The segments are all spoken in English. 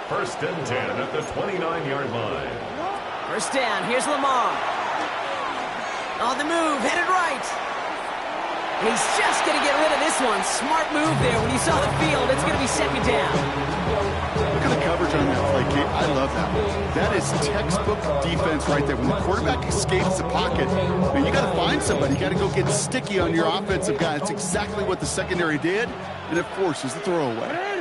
First and 10 at the 29-yard line. First down. Here's Lamar. On the move, headed right. And he's just going to get rid of this one. Smart move there. When you saw the field, it's going to be second down. Look at the coverage on that play, Kate. I love that. That is textbook defense right there. When the quarterback escapes the pocket, man, you got to find somebody. You got to go get sticky on your offensive guy. It's exactly what the secondary did, and it forces the throwaway.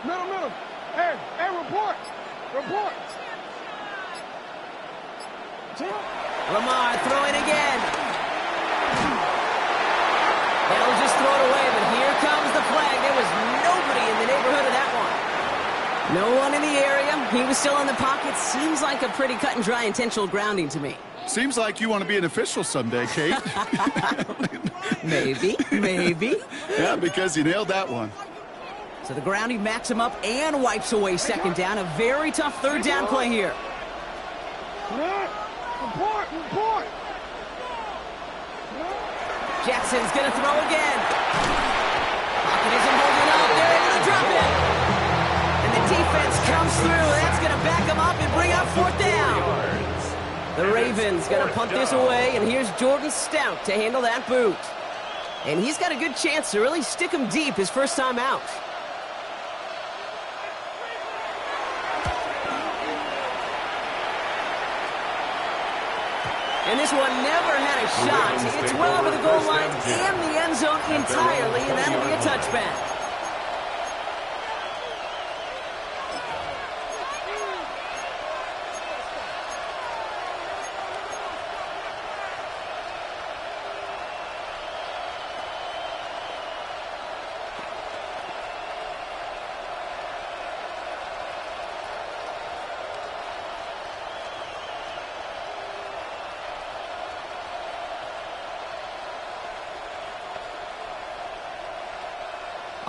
Middle. Hey, report. Lamar throwing again. They'll just throw it away, but here comes the flag. There was nobody in the neighborhood of that one. No one in the area. He was still in the pocket. Seems like a pretty cut and dry intentional grounding to me. Seems like you want to be an official someday, Kate. Maybe. Yeah, because you nailed that one. So the grounding backs him up and wipes away second down. A very tough third down play here. Report. Jackson's going to throw again. Pocket isn't holding up. They're able to drop it. And the defense comes through. That's going to back him up and bring up fourth down. The Ravens going to punt this away, and here's Jordan Stout to handle that boot. And he's got a good chance to really stick him deep his first time out. And this one never had a shot. It's well over the goal line and the end zone entirely, and that'll be a touchback.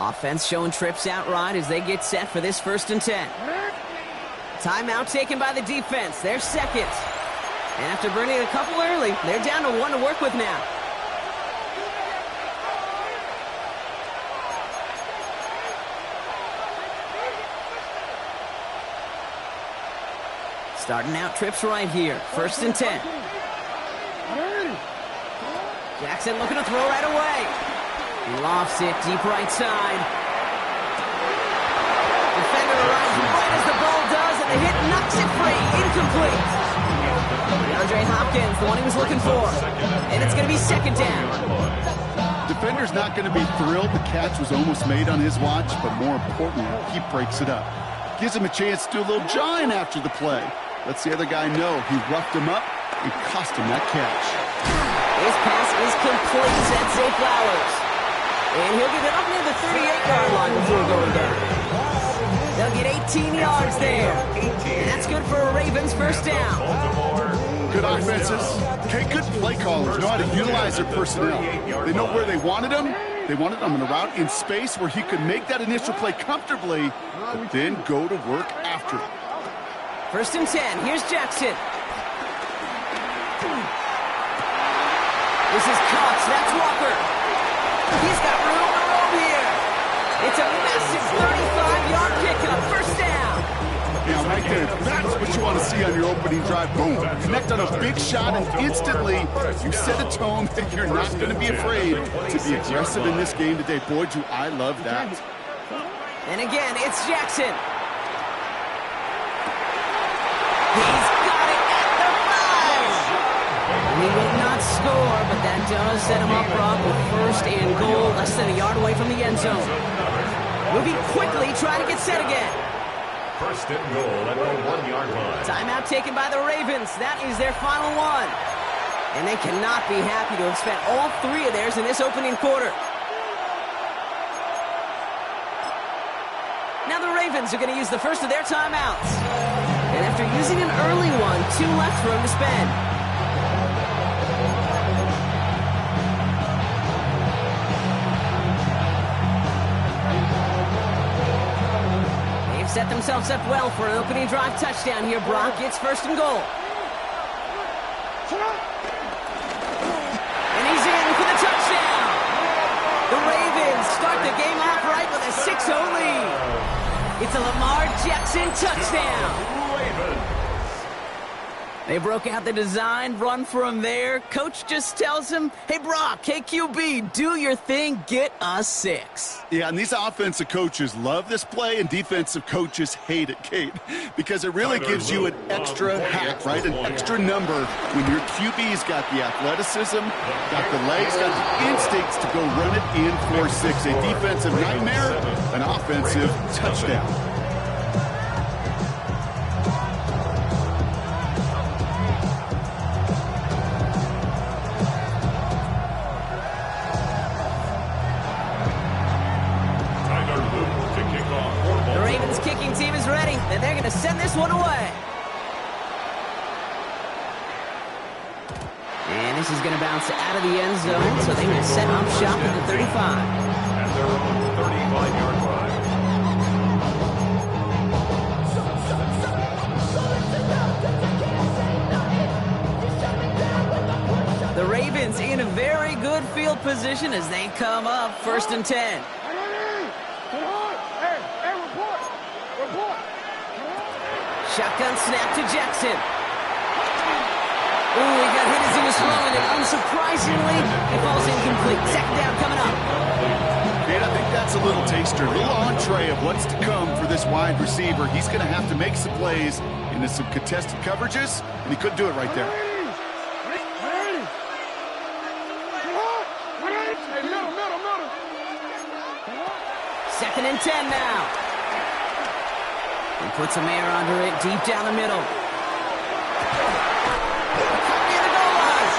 Offense showing trips out right as they get set for this first and 10. Timeout taken by the defense. They're second. And after burning a couple early, they're down to one to work with now. Starting out trips right here. First and 10. Jackson looking to throw right away. He lofts it deep right side. Defender arrives right as the ball does, and the hit knocks it free. Incomplete. DeAndre Hopkins, the one he was looking for. And it's going to be second down. Defender's not going to be thrilled. The catch was almost made on his watch, but more importantly, he breaks it up. Gives him a chance to do a little jawing after the play. Lets the other guy know he roughed him up and cost him that catch. His pass is complete, said Zay Flowers. And he'll give it up near the 38-yard line before going down. They'll get 18 yards there. And that's good for a Ravens first down. Good offenses. Okay, good play callers know how to utilize their personnel. They know where they wanted him. They wanted him in a route in space where he could make that initial play comfortably, but then go to work after it. First and 10. Here's Jackson. This is Cox. That's Walker. He's got room to roam here. It's a massive 35-yard pickup. First down. Yeah, right there. That's what you want to see on your opening drive. Boom. Connect on a big shot, and instantly you set a tone that you're not going to be afraid to be aggressive in this game today. Boy, do I love that. And again, it's Jackson. He's got it at the 5. He will not score, but that does set him up front with first and goal, less than a yard away from the end zone. Moving quickly, trying to get set again. First and goal at the 1-yard line. Timeout taken by the Ravens. That is their final one. And they cannot be happy to have spent all three of theirs in this opening quarter. Now the Ravens are going to use the first of their timeouts. And after using an early one, 2 left for him to spend. They've set themselves up well for an opening drive touchdown here, Brock. It's first and goal. And he's in for the touchdown. The Ravens start the game off right with a 6-0 lead. It's a Lamar Jackson touchdown. Ravens. They broke out the design, run from there. Coach just tells him, hey, Brock, hey, QB, do your thing, get us 6. Yeah, and these offensive coaches love this play, and defensive coaches hate it, Kate, because it really gives you an extra hack, right? An extra number when your QB's got the athleticism, got the legs, got the instincts to go run it in for 6. A defensive nightmare, an offensive touchdown. Kicking team is ready, and they're going to send this one away. And this is going to bounce out of the end zone, so they're going to set up shop at the 35. At their own 35-yard line. The Ravens in a very good field position as they come up first and 10. Shotgun snap to Jackson. Ooh, he got hit as he was throwing it. Unsurprisingly, it falls incomplete. Second down coming up. And I think that's a little taster, a little entree of what's to come for this wide receiver. He's going to have to make some plays into some contested coverages, and he couldn't do it right there. Second and 10 now. He puts some air under it, deep down the middle. Near the goal line.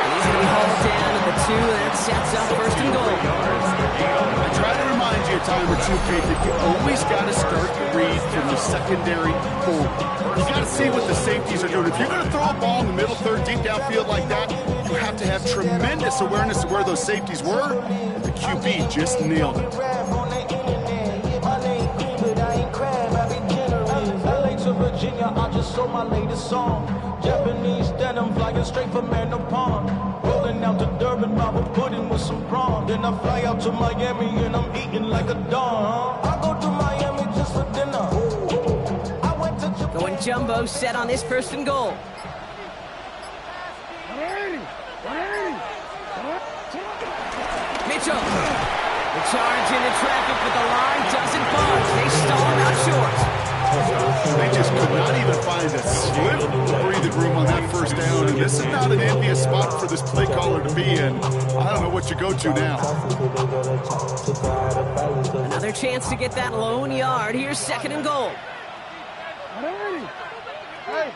And he's going to be hauled down at the 2, and that sets up first and goal. I try to remind you a time or two, Kate, that you always got to start the read from the secondary forward. You got to see what the safeties are doing. If you're going to throw a ball in the middle third, deep downfield like that, you have to have tremendous awareness of where those safeties were. And the QB just nailed it. Virginia, I just sold my latest song. Japanese denim flying straight from Manapon. Rolling out to Durban, Baba pudding with some prawn. Then I fly out to Miami and I'm eating like a don. I go to Miami just for dinner. I went to Japan. Going jumbo set on this first and goal. Mitchell. The charge into traffic, but the line doesn't budge. They stall him out short. They just could not even find a sliver of breathing room on that first down. And this is not an envious spot for this play caller to be in. I don't know what you go to now. Another chance to get that lone yard. Here's second and goal. Trying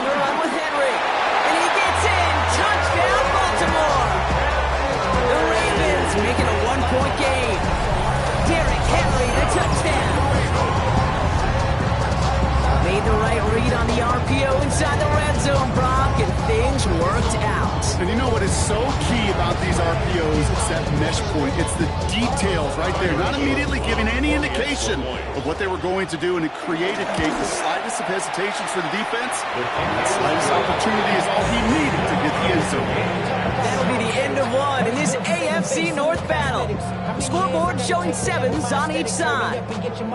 to run with Henry. And he gets in. Touchdown, Baltimore. The Ravens making a 1-point game. Derrick Henry, the touchdown. Made the right read on the RPO inside the red zone, Brock, and things worked out. And you know what is so key about these RPOs? It's that mesh point. It's the details right there. Not immediately giving any indication of what they were going to do, and it created, Kate, the slightest of hesitations for the defense. And that slightest opportunity is all he needed to get the end zone. That'll be the end of one in this AFC North battle. The scoreboard showing 7s on each side.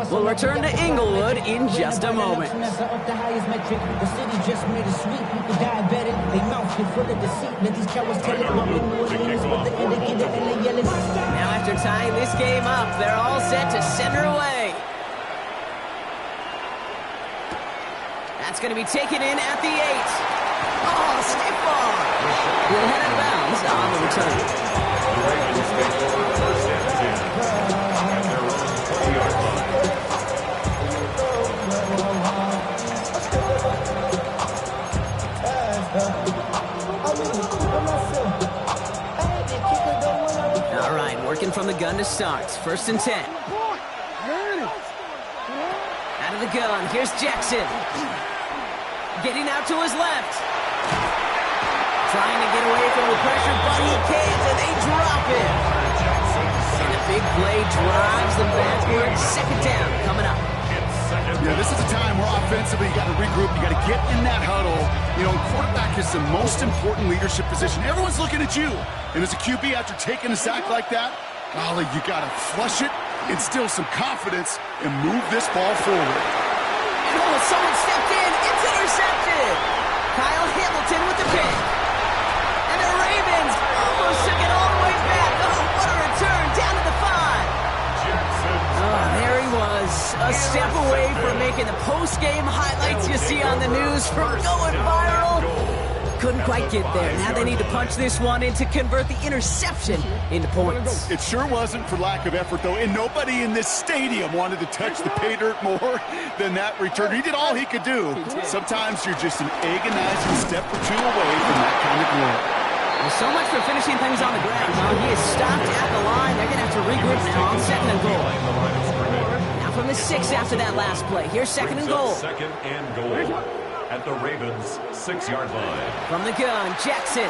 We'll return to Inglewood in just a moment. Now after tying this game up, they're all set to center away. That's going to be taken in at the 8. Oh, stiff ball. We'll head out of bounds on the return. The Ravens take over first and 10 at their own 20-yard line. All right, working from the gun to start. First and 10. Out of the gun, here's Jackson. Getting out to his left. Trying to get away from the pressure, but he can't, and they drop it. And the Big play drives them backwards. Second down coming up. Yeah, this is a time where offensively you got to regroup. You got to get in that huddle. You know, quarterback is the most important leadership position. Everyone's looking at you. And as a QB, after taking a sack like that, golly, you got to flush it, instill some confidence, and move this ball forward. And someone stepped in. It's intercepted. Kyle Hamilton with the pick. And the Ravens almost took it all the way back. Oh, what a return. Down to the 5. Oh, there he was. A step away from making the post-game highlights you see on the news from going viral. Couldn't quite get there. Now they need to punch this one in to convert the interception into points. It sure wasn't for lack of effort, though, and nobody in this stadium wanted to touch the pay dirt more than that return. He did all he could do. Sometimes you're just an agonizing step or two away from that kind of glory. Well, so much for finishing things on the ground. He is stopped at the line. They're going to have to regroup now on second and goal. Now from the 6 after that last play. Here's second and goal. Second and goal at the Ravens' 6-yard line. From the gun, Jackson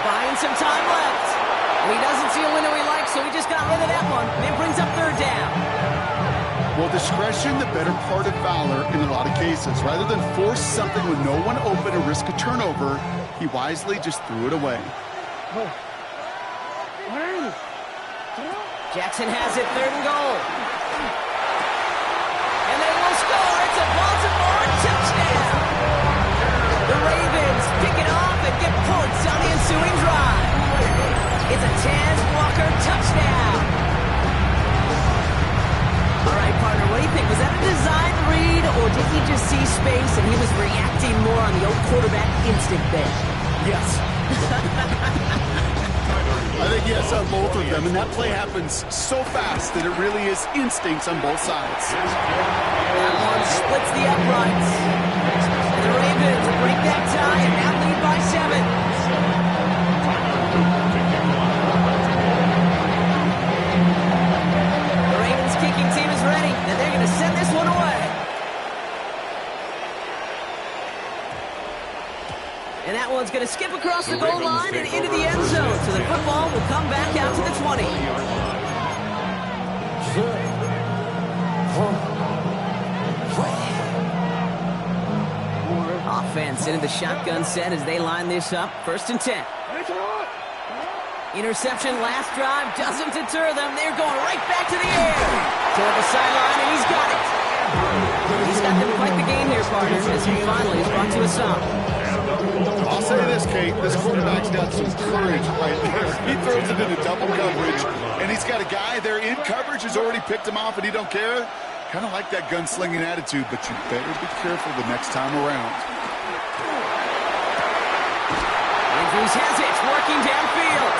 buying some time left. And he doesn't see a window he likes, so he just got rid of that one. And it brings up third down. Well, discretion, the better part of valor in a lot of cases. Rather than force something with no one open and risk a turnover, he wisely just threw it away. Jackson has it, third and goal. And they will score. It's a Baltimore touchdown. The Ravens pick it off and get points on the ensuing drive. It's a Taz Walker touchdown. All right, partner, what do you think? Was that a design read, or did he just see space and he was reacting more on the old quarterback instinct there? Yes. I think yes on both of them, and that play happens so fast that it really is instincts on both sides. That one splits the uprights. And the Ravens break that tie and now lead by 7. The Ravens kicking team is ready, and they're going to send this one away. And that one's going to skip across the goal line and into the end zone. So the football will come back out to the 20. Offense into the shotgun set as they line this up. 1st and 10. Interception last drive doesn't deter them. They're going right back to the air. Toward the sideline, and he's got it. He's got them quite the game here, partner, as he finally is brought to a stop. I'll say this, Kate. This quarterback's got some courage right there. He throws it into double coverage, and he's got a guy there in coverage who's already picked him off, and he don't care. Kind of like that gunslinging attitude, but you better be careful the next time around. Andrews has it, working downfield.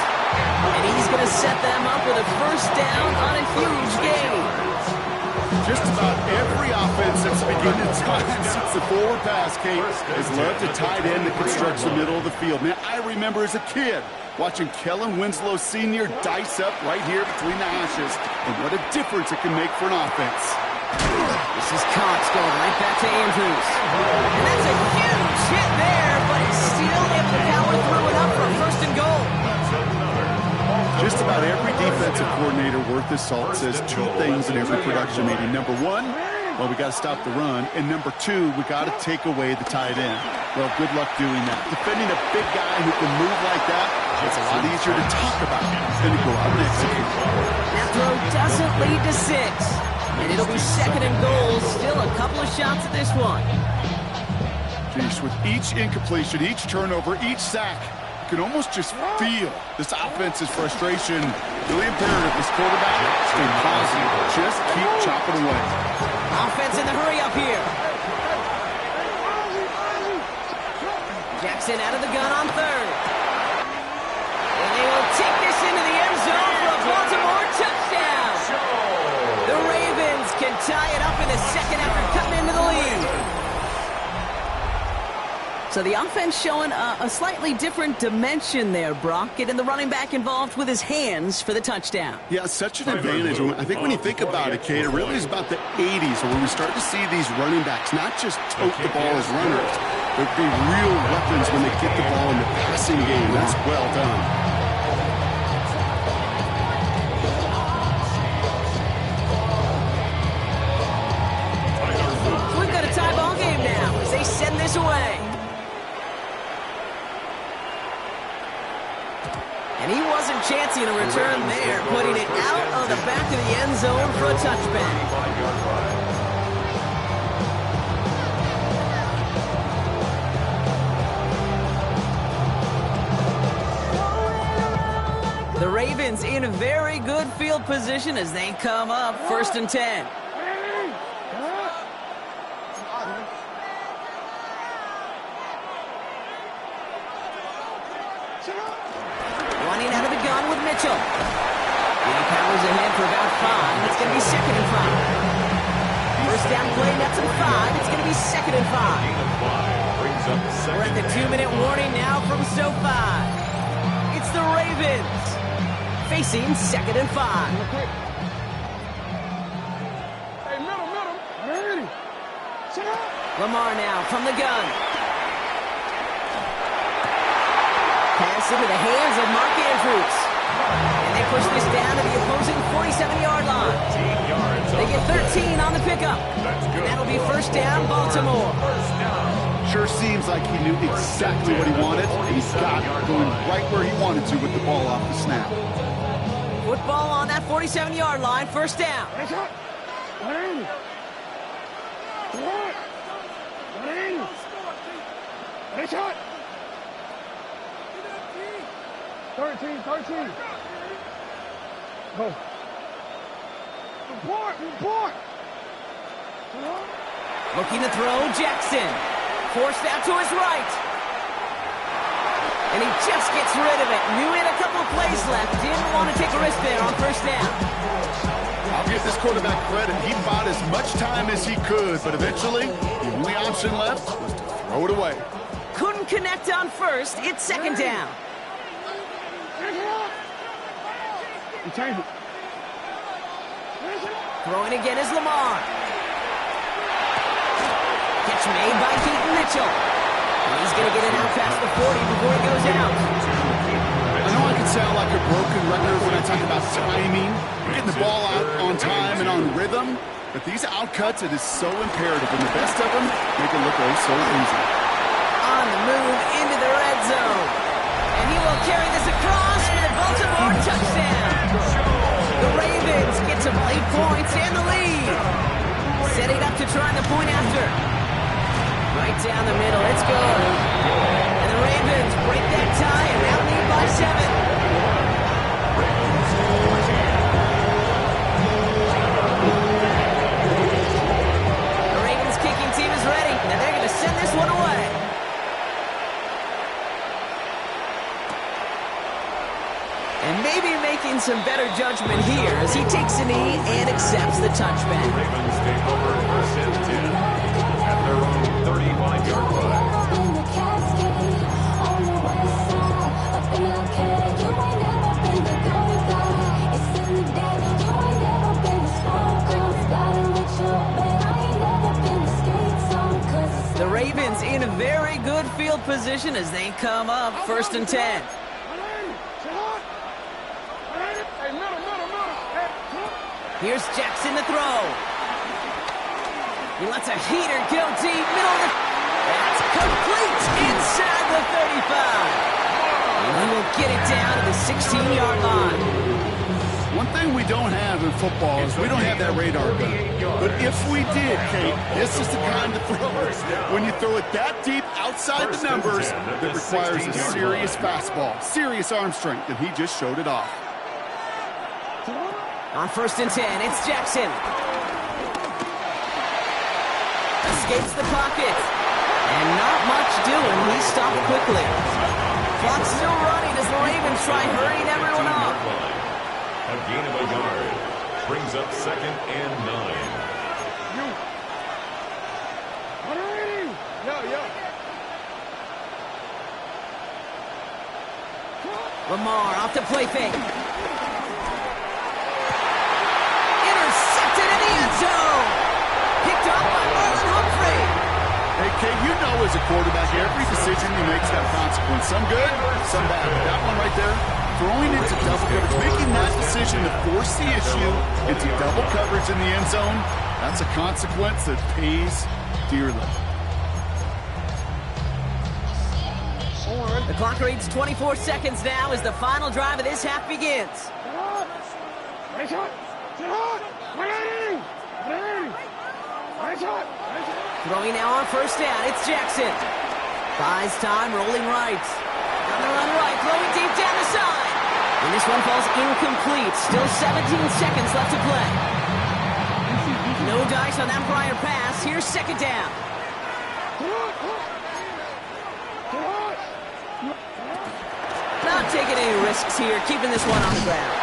And he's going to set them up with a first down on a huge gain. Just about every offense that's beginning since the forward pass, Kate, has loved a tight end that constructs the middle of the field. Man, I remember as a kid watching Kellen Winslow Sr. dice up right here between the hashes, and what a difference it can make for an offense. This is Cox going right back to Andrews. And that's a huge hit there, but he's still able to power through it up for a 1st and goal. Just about every defensive coordinator worth his salt says 2 things in every production meeting. Number 1, well, we got to stop the run. And number 2, we got to take away the tight end. Well, good luck doing that. Defending a big guy who can move like that, it's a lot easier to talk about than to go out and execute. That throw doesn't lead to 6. And it'll be 2nd and goal. Still a couple of shots at this one. Jeez, with each incompletion, each turnover, each sack, you can almost just feel this offense's frustration. Really imperative, this quarterback, stay positive. Just keep chopping away. Offense in the hurry up here. Jackson out of the gun on 3rd. And they will take this into the end zone for a Baltimore touchdown. The Ravens can tie it up in the 2nd after cutting into the lead. So the offense showing a slightly different dimension there, Brock. Getting the running back involved with his hands for the touchdown. Yeah, such an advantage. I think when you think about it, Kate, it really is about the 80s where we start to see these running backs not just tote the ball as runners, but be real weapons when they get the ball in the passing game. That's well done. fancy in a return there, putting it out of the back of the end zone for a touchback. 35-yard run. The Ravens in very good field position as they come up 1st and 10. Running out of the gun with Mitchell. He powers ahead for about 5. It's going to be 2nd and 5. First down play, that's at 5. It's going to be 2nd and 5. Gain of 5 brings up We're at the 2-minute warning now from SoFi. It's the Ravens facing 2nd and 5. Hey, middle. Ready. Sit up. Lamar now from the gun. Pass into the hands of Mark Andrews. And they push this down to the opposing 47-yard line. 15 yards. They get 13 on the pickup. And that'll be first down, Baltimore. First down. Sure seems like he knew exactly what he wanted. He's got it going right where he wanted to with the ball off the snap. Football on that 47-yard line, first down. Hey, shot. 180. What? 180. Hey, shot. 13. Go. Report. Looking to throw, Jackson. Forced out to his right. And he just gets rid of it. Knew he had a couple of plays left. Didn't want to take a risk there on first down. I'll give this quarterback credit. He bought as much time as he could, but eventually, the only option left was to throw it away. Couldn't connect on first. It's second down. You change it. Throwing again is Lamar. Catch made by Keaton Mitchell. He's going to get it out past the 40 before he goes out. I know I can sound like a broken record when I talk about timing, getting the ball out on time and on rhythm, but these outcuts, it is so imperative, and the best of them make it look so easy. On the move into the red zone. And he will carry this across for the Baltimore touchdown. The Ravens get some late points and the lead. Setting up to try the point after. Right down the middle, it's good. And the Ravens break that tie and now lead by 7. The Ravens kicking team is ready. Now they're going to send this one away. And maybe making some better judgment here as he takes a knee and accepts the touchback. Ravens take over 1st and 10 at their own 35-yard line. The Ravens in a very good field position as they come up 1st and 10. Here's Jackson to throw. He lets a heater go deep, middle of the... That's complete inside the 35. And he will get it down to the 16-yard line. One thing we don't have in football is we don't have that radar gun. But if we did, Kate, this is the kind of throw. When you throw it that deep outside the numbers, that requires a serious fastball, serious arm strength, and he just showed it off. On 1st and 10, it's Jackson. Escapes the pocket. And not much doing. He stopped quickly. Clock's still running as the Ravens try hurrying everyone up. A gain of a yard brings up 2nd and 9. Lamar off the play fake. Intercepted in the end zone. Picked up by Marlon Humphrey. Hey, Kate, you know as a quarterback, every decision he makes got consequence. Some good, some bad. But that one right there, throwing into double coverage, making that decision to force the issue into double coverage in the end zone, that's a consequence that pays dearly. Oh, The clock reads 24 seconds now as the final drive of this half begins. Throwing now on first down, it's Jackson. Buys time, rolling right. On the run right, throwing deep down the side. And this one falls incomplete. Still 17 seconds left to play. No dice on that prior pass. Here's second down. Not taking any risks here, keeping this one on the ground.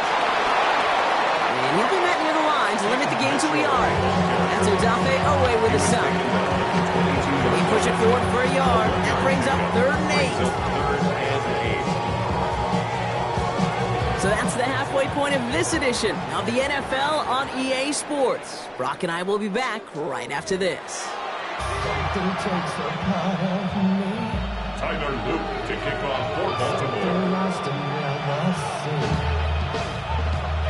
And he'll be met near the line to limit the gain to a yard. That's Odafe away with a sack. He push it forward for a yard. That brings up 3rd and 8. So that's the halfway point of this edition of the NFL on EA Sports. Brock and I will be back right after this. Tyler Luke to kick off for Baltimore.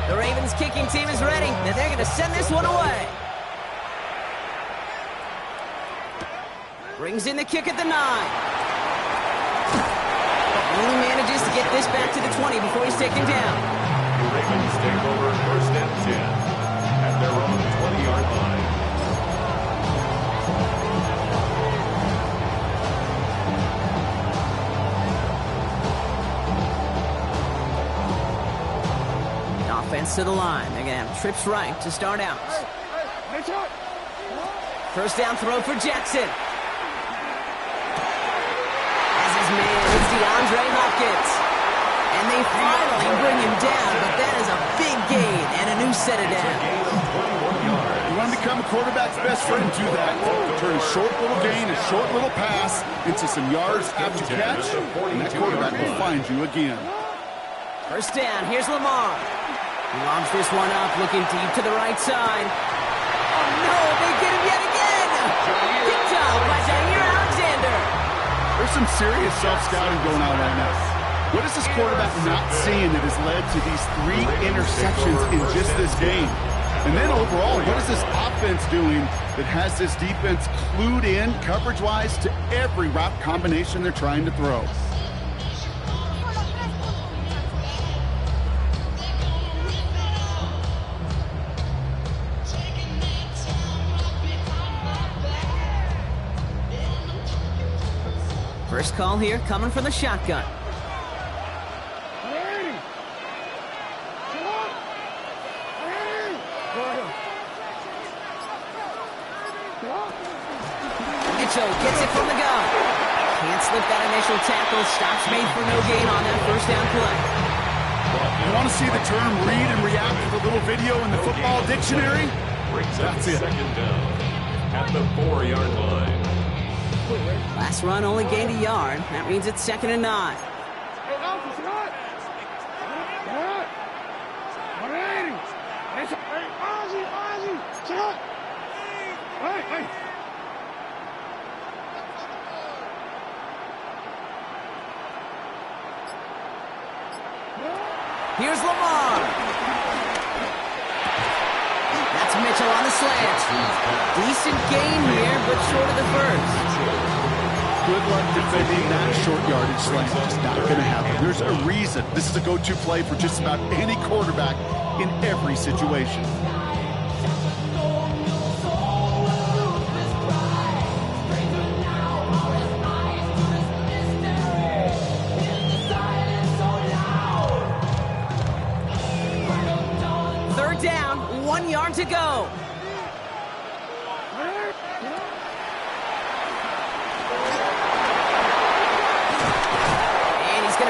The Ravens kicking team is ready, and they're going to send this one away. Brings in the kick at the 9. Only manages to get this back to the 20 before he's taken down. The Ravens take over 1st and 10 at their own 20-yard line. Offense to the line. They're going to have trips right to start out. First down throw for Jackson. As his man is DeAndre Hopkins. And they finally bring him down, but that is a big gain and a new set of downs. You want to become a quarterback's best friend, do that. Turn a short little gain, a short little pass into some yards after catch, and that quarterback will find you again. First down, here's Lamar. He lobs this one up, looking deep to the right side. Oh no, they get him yet again! Picked up by Jair Alexander. There's some serious self-scouting going on right now. What is this quarterback not seeing that has led to these 3 interceptions in just this game? And then overall, what is this offense doing that has this defense clued in coverage-wise to every route combination they're trying to throw? First call here coming from the shotgun. Mitchell gets it from the gun. Can't slip that initial tackle. Stops made for no gain on that first down play. You want to see the term read and react to the little video in the football dictionary? That's it. Second down at the 4-yard line. Last run only gained a yard. That means it's 2nd and 9. Here's Lamar. That's Mitchell on the slant. Decent gain here, but short of the first. Good luck defending that short yardage slant. It's not going to happen. There's a reason. This is a go-to play for just about any quarterback in every situation. Third down, 1 yard to go.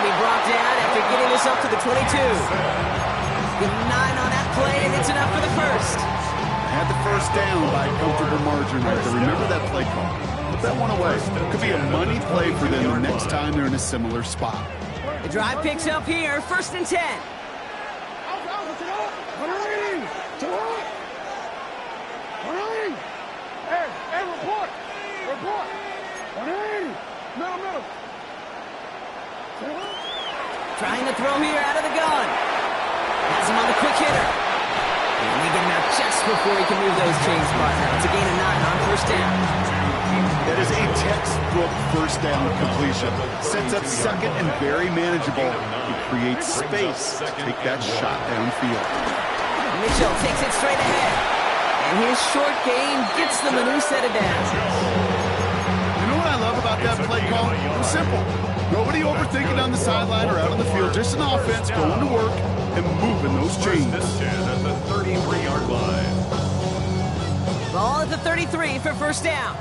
Brought down after getting us up to the 22. Get 9 on that play, and it's enough for the first. Had the first down by a comfortable margin right there. Remember that play call. Put that one away. Could be a money play for them the next time they're in a similar spot. The drive picks up here, 1st and 10. Hey, report. Report. 180. Middle. Trying to throw here out of the gun. Has him on the quick hitter. And they get him out just before he can move those chains, partner. It's a gain of 9 on first down. That is a textbook first down completion. Sets up second and very manageable. It creates space to take that shot downfield. Mitchell takes it straight ahead. And his short gain gets them a new set of downs. You know what I love about that play call? It was simple. Nobody overthinking on the sideline or out on the field. Just an offense going to work and moving those chains. First and 10 at the 33-yard line. Ball at the 33 for first down.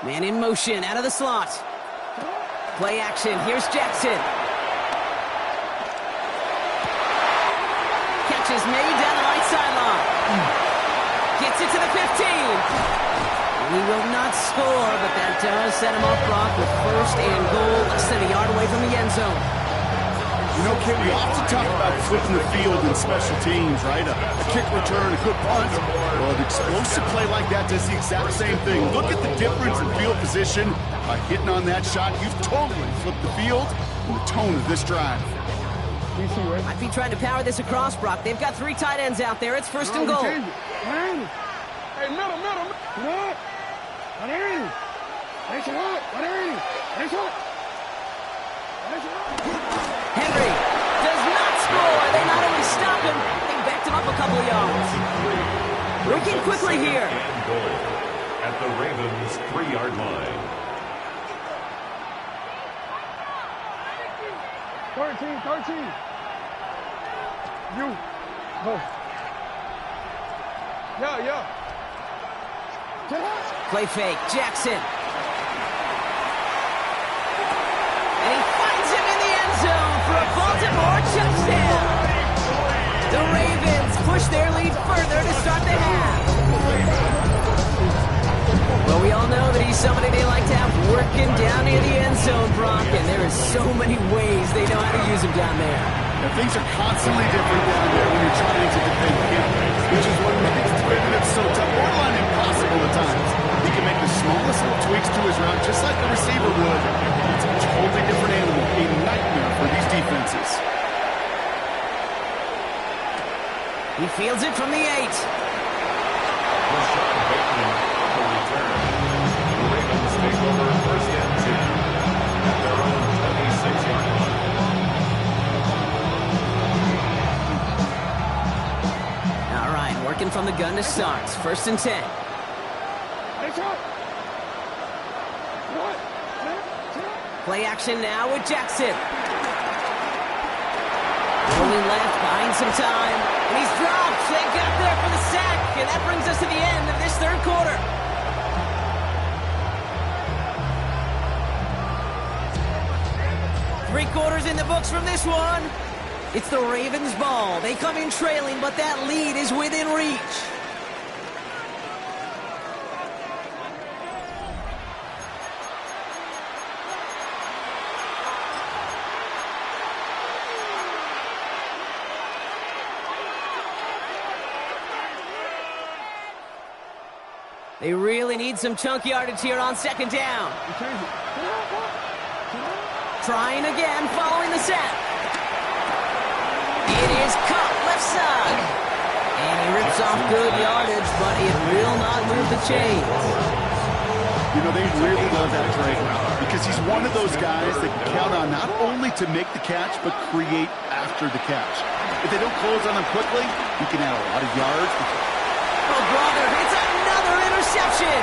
Man in motion, out of the slot. Play action, here's Jackson. Catches made down the right sideline. Gets it to the 15. And he will not score, but that does set him off Brock with first and goal, less than a yard away from the end zone. You know, Kim, we often talk about flipping the field in special teams, right? A kick return, a good punt. Well, an explosive play like that does the exact same thing. Look at the difference in field position. By hitting on that shot, you've totally flipped the field and the tone of this drive. Might be trying to power this across, Brock. They've got 3 tight ends out there. It's first and goal. Hey, middle. What? Henry does not score. They not only stop him, they backed him up a couple of yards. Working quickly here. And goal at the Ravens' 3-yard line. 13. You. Go. Yeah. Play fake, Jackson. And he finds him in the end zone for a Baltimore touchdown. The Ravens push their lead further to start the half. Well, we all know that he's somebody they like to have working down near the end zone, Brock, and there is so many ways they know how to use him down there. Now, things are constantly different down there when you're trying to defend him, which is what makes defending him so tough, borderline impossible at times. He can make the smallest little tweaks to his route, just like a receiver would. It's a totally different animal, a nightmare for these defenses. He fields it from the 8. Rashad Bateman on the return. The Ravens take over first and 10 at their own 26-yard line. All right, working from the gun to start. First and 10. Play action now with Jackson. Rolling left, buying some time. And he's dropped. They got there for the sack. And that brings us to the end of this third quarter. Three quarters in the books from this one. It's the Ravens' ball. They come in trailing, but that lead is within reach. They really need some chunk yardage here on second down. Trying again, following the set. It is caught left side. And he rips off good yardage, but it will not move the chains. You know, they really love that Drake because he's one of those guys that can count on not only to make the catch, but create after the catch. If they don't close on him quickly, he can add a lot of yards. Oh, brother, it's another interception.